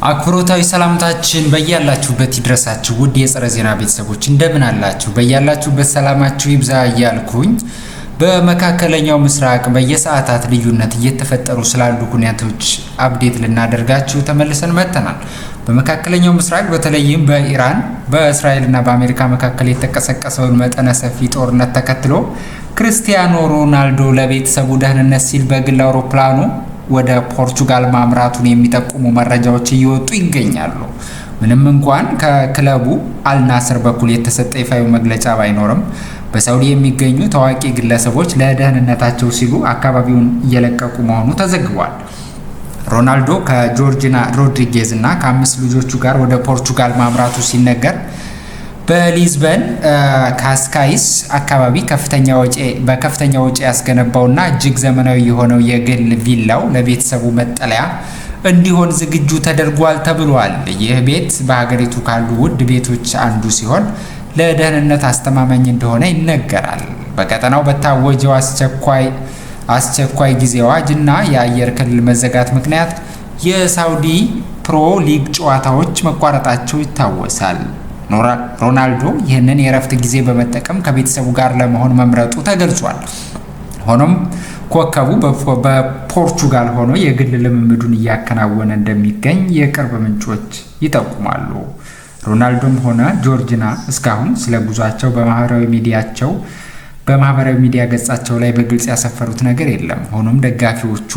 አክብሮታዊ ሰላምታችን በያላችሁበት ይድረሳችሁ ውድ የጸረ ዜና ቤተሰቦች እንደምን አላችሁ? በያላችሁበት ሰላማችሁ ይብዛ እያልኩኝ በመካከለኛው ምስራቅ በየሰዓታት ልዩነት እየተፈጠሩ ስላሉ ሁኔታዎች አፕዴት ልናደርጋችሁ ተመልሰን መጥተናል። በመካከለኛው ምስራቅ በተለይም በኢራን በእስራኤልና በአሜሪካ መካከል የተቀሰቀሰውን መጠነ ሰፊ ጦርነት ተከትሎ ክርስቲያኖ ሮናልዶ ለቤተሰቡ ደህንነት ሲል በግል አውሮፕላኑ ወደ ፖርቹጋል ማምራቱን የሚጠቁሙ መረጃዎች እየወጡ ይገኛሉ። ምንም እንኳን ከክለቡ አልናስር በኩል የተሰጠ ይፋዊ መግለጫ ባይኖርም በሳውዲ የሚገኙ ታዋቂ ግለሰቦች ለደህንነታቸው ሲሉ አካባቢውን እየለቀቁ መሆኑ ተዘግቧል። ሮናልዶ ከጆርጂና ሮድሪጌዝ እና ከ5 ልጆቹ ጋር ወደ ፖርቹጋል ማምራቱ ሲነገር በሊዝበን ካስካይስ አካባቢ በከፍተኛ ወጪ ያስገነባውና እጅግ ዘመናዊ የሆነው የግል ቪላው ለቤተሰቡ መጠለያ እንዲሆን ዝግጁ ተደርጓል ተብሏል። ይህ ቤት በሀገሪቱ ካሉ ውድ ቤቶች አንዱ ሲሆን ለደህንነት አስተማማኝ እንደሆነ ይነገራል። በቀጠናው በታወጀው አስቸኳይ ጊዜ አዋጅ እና የአየር ክልል መዘጋት ምክንያት የሳውዲ ፕሮ ሊግ ጨዋታዎች መቋረጣቸው ይታወሳል። ሮናልዶ ይህንን የእረፍት ጊዜ በመጠቀም ከቤተሰቡ ጋር ለመሆን መምረጡ ተገልጿል። ሆኖም ኮከቡ በፖርቹጋል ሆኖ የግል ልምምዱን እያከናወነ እንደሚገኝ የቅርብ ምንጮች ይጠቁማሉ። ሮናልዶም ሆነ ጆርጂና እስካሁን ስለ ጉዟቸው በማህበራዊ ሚዲያ ገጻቸው ላይ በግልጽ ያሰፈሩት ነገር የለም። ሆኖም ደጋፊዎቹ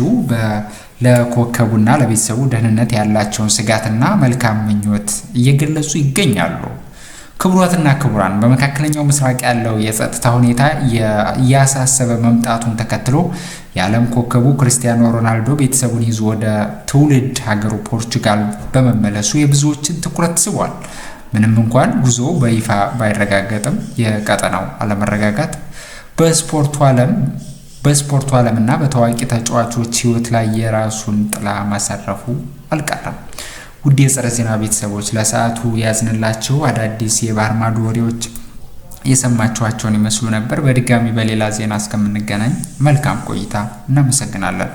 ለኮከቡና ለቤተሰቡ ደህንነት ያላቸውን ስጋትና መልካም ምኞት እየገለጹ ይገኛሉ። ክቡራትና ክቡራን፣ በመካከለኛው ምስራቅ ያለው የጸጥታ ሁኔታ እያሳሰበ መምጣቱን ተከትሎ የዓለም ኮከቡ ክርስቲያኖ ሮናልዶ ቤተሰቡን ይዞ ወደ ትውልድ ሀገሩ ፖርቹጋል በመመለሱ የብዙዎችን ትኩረት ስቧል። ምንም እንኳን ጉዞ በይፋ ባይረጋገጥም የቀጠናው አለመረጋጋት በስፖርቱ ዓለምና በታዋቂ ተጫዋቾች ሕይወት ላይ የራሱን ጥላ ማሳረፉ አልቀረም። ውድ የጸረ ዜና ቤተሰቦች ለሰዓቱ ያዝንላችሁ አዳዲስ የባህር ማዶ ወሬዎች የሰማችኋቸውን ይመስሉ ነበር። በድጋሚ በሌላ ዜና እስከምንገናኝ መልካም ቆይታ። እናመሰግናለን።